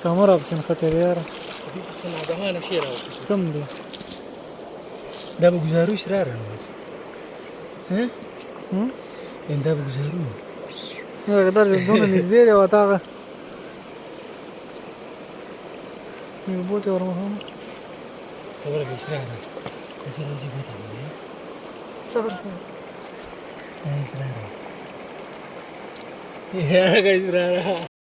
کمر افسن خطر یار سنادهانه شي راوړي کم دی دا به ګزاروش را بس ها دا به ګزارو هغه در دونه نږدې دی او تاغه یو بوت ورمهم خبره کې اسرار چې راځي بوته صبر اسرار یا اسرار